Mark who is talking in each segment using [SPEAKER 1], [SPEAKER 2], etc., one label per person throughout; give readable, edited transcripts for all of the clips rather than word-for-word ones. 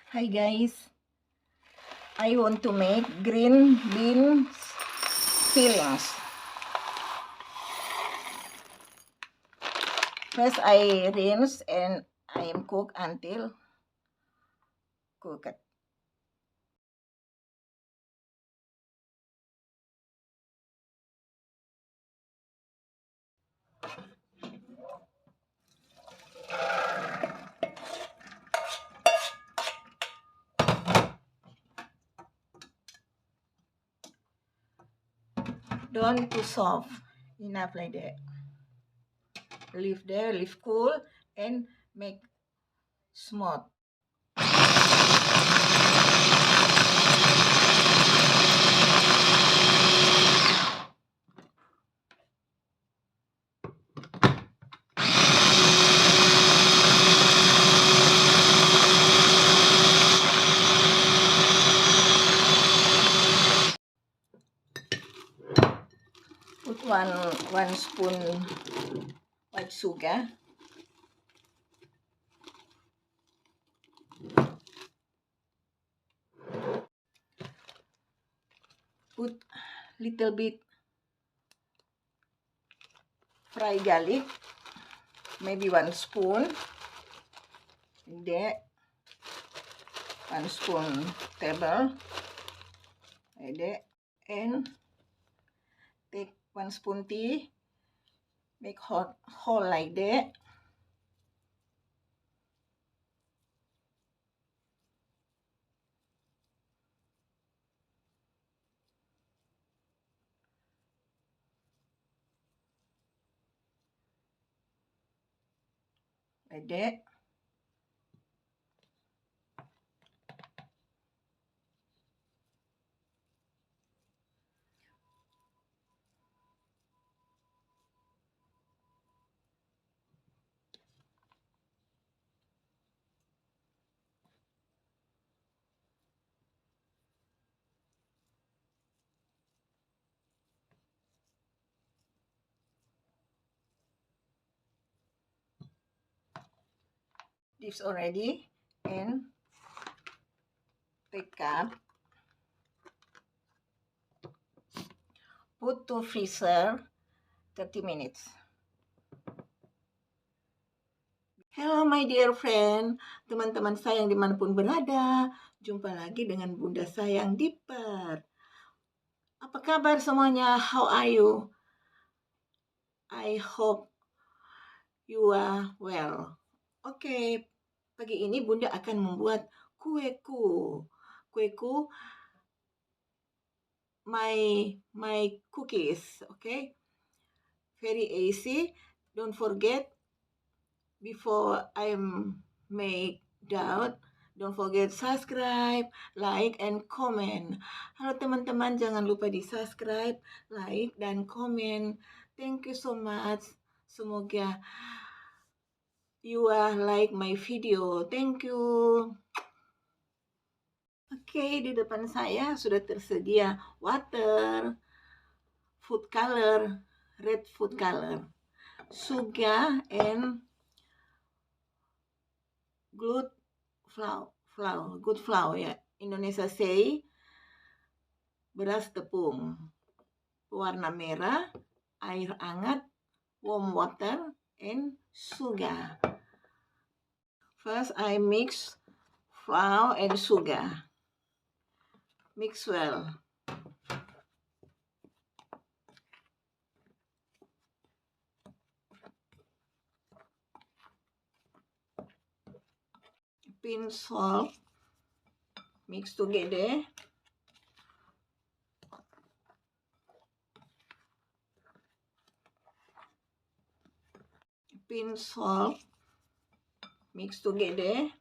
[SPEAKER 1] Hi guys, I want to make green bean fillings. First I rinse and I am cook until cooked. Don't too soft, enough like that. Leave there, leave cool and make smooth. Put one spoon white sugar. Put little bit fried garlic, maybe 1 spoon. There, 1 spoon table. Like that. And take 1 spoon tea, make hot hole like that. Like that. This already, and take up, put to freezer 30 minutes. Hello my dear friend, teman-teman saya yang dimanapun berada, jumpa lagi dengan Bunda Sayang Diper. Apa kabar semuanya? How are you? I hope you are well. Oke, pagi ini Bunda akan membuat kueku. Kueku, my cookies, okay? Very easy. Don't forget, before I make doubt, don't forget subscribe, like, and comment. Halo teman-teman, jangan lupa di subscribe, like, dan komen. Thank you so much. Semoga you like my video. Thank you. Oke, di depan saya sudah tersedia water, food color, red food color, sugar, and good flour ya. Indonesia say beras tepung, warna merah, air hangat, warm water, and sugar. First I mix flour and sugar. Mix well. Pinch salt. Mix together. Pinch salt. Mix together.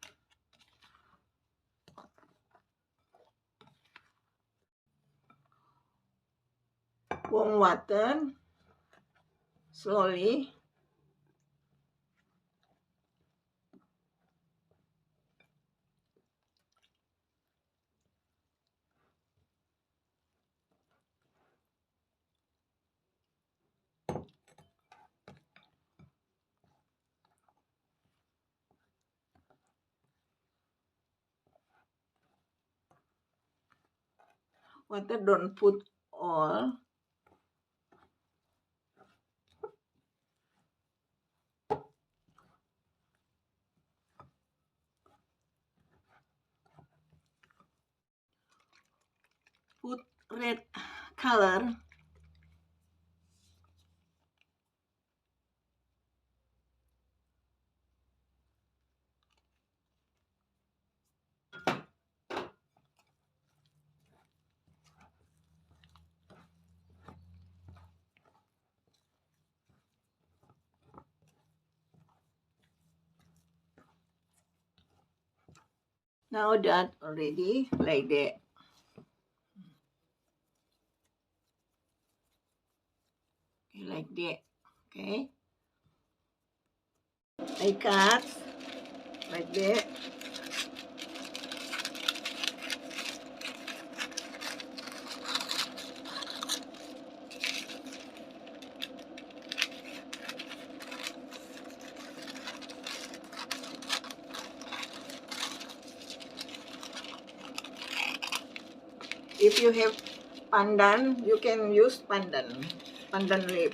[SPEAKER 1] Warm water. Slowly. Water don't put all. Put red color. Now that already like that. Okay, like that. Okay. I cut like that. If you have pandan, you can use pandan leaf.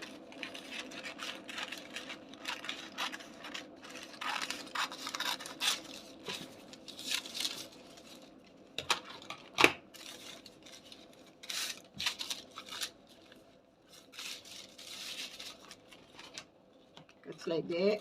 [SPEAKER 1] It's like that.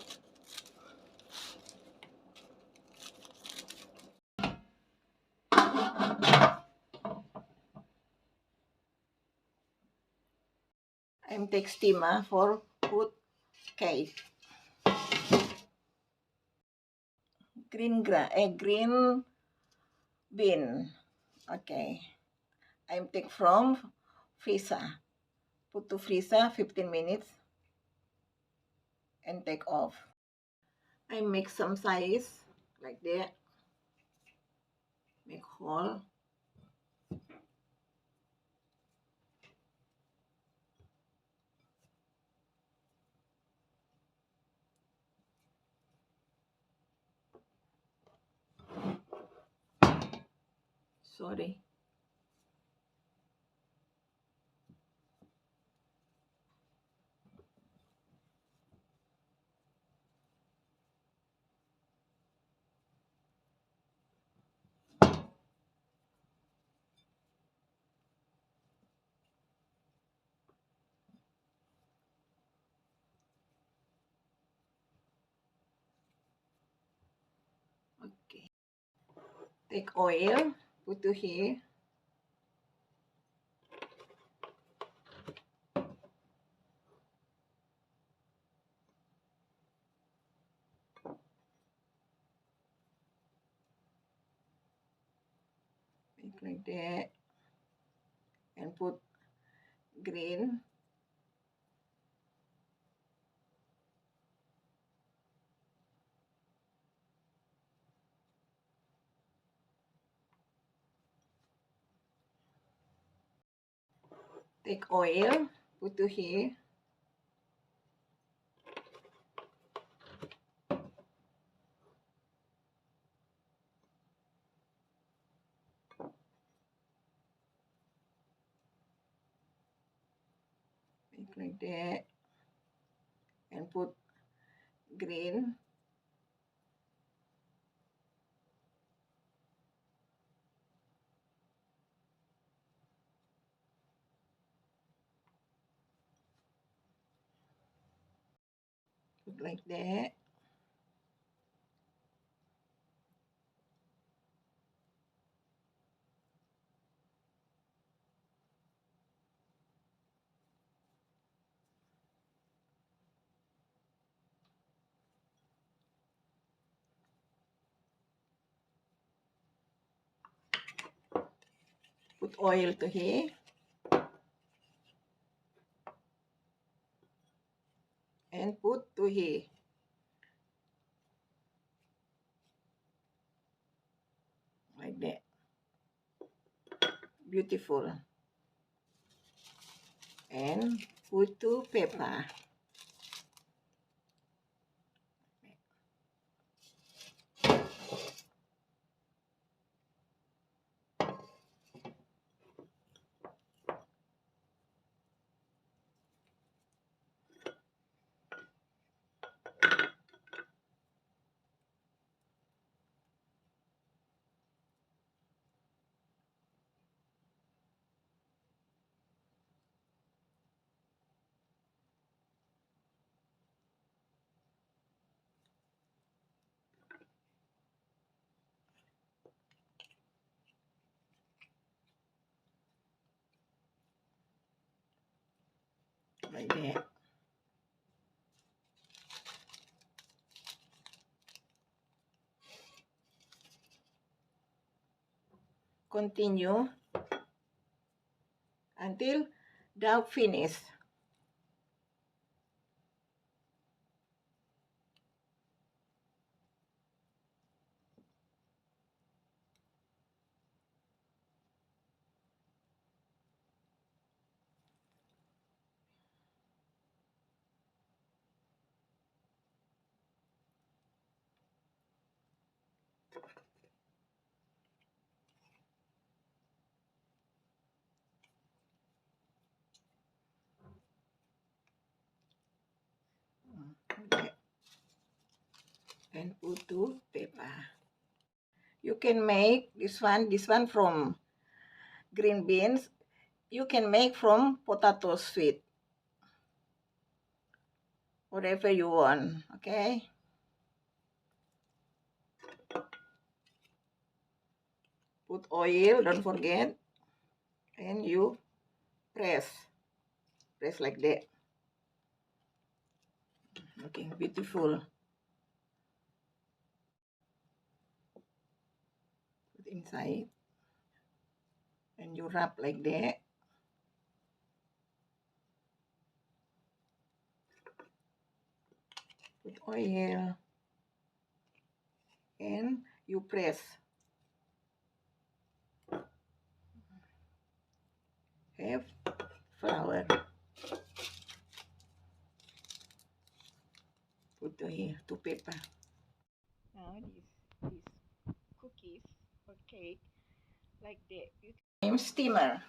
[SPEAKER 1] I'm take steamer for put cake. Green bean. Okay. I'm take from freezer. Put to freezer 15 minutes and take off. I make some size like that. Make hole. Sorry. Okay. Take oil. Put to here. Make like that. And put green. Take oil. Put to here. Make like that. And put green. Put like that. Put oil to here. And put to here. Like that. Beautiful. And put to pepper. like that. Continue until dough finish. Okay. And put to paper. You can make this one from green beans. You can make from potato sweet. Whatever you want, okay? Put oil, don't forget. And you press like that. Looking beautiful. Put inside. And you wrap like that. Put oil. And you press. Have flour. Put here to paper. Now these cookies or cake like that. I'm steamer.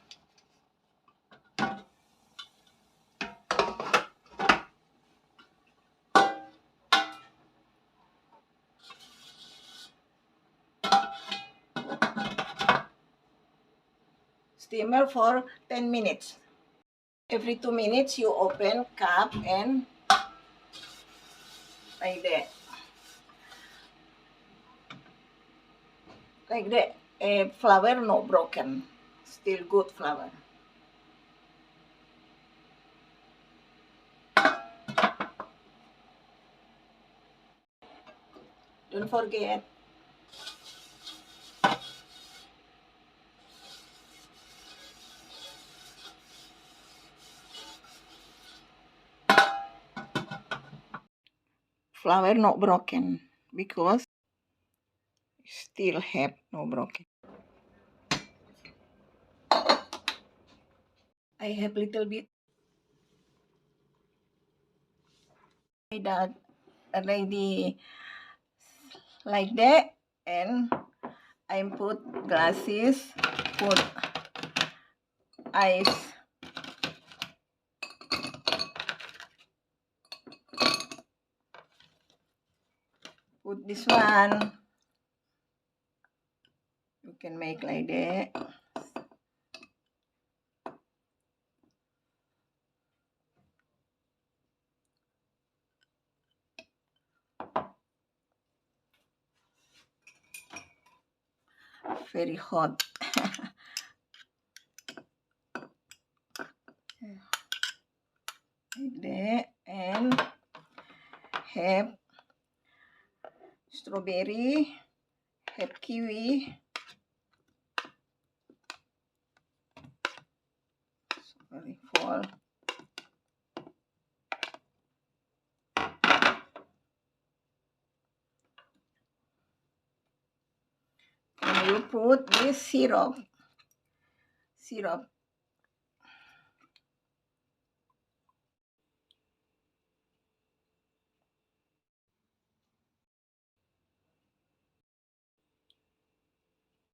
[SPEAKER 1] Steamer for 10 minutes. Every 2 minutes you open cup and like that. Like that. Flour no broken. Still good flour. Don't forget. Flour not broken because still have no broken. I have little bit. That already like that, and I put glasses, put ice. Put this one. You can make like that. Very hot. Like that, and have strawberry, have kiwi. Very full. And you put this syrup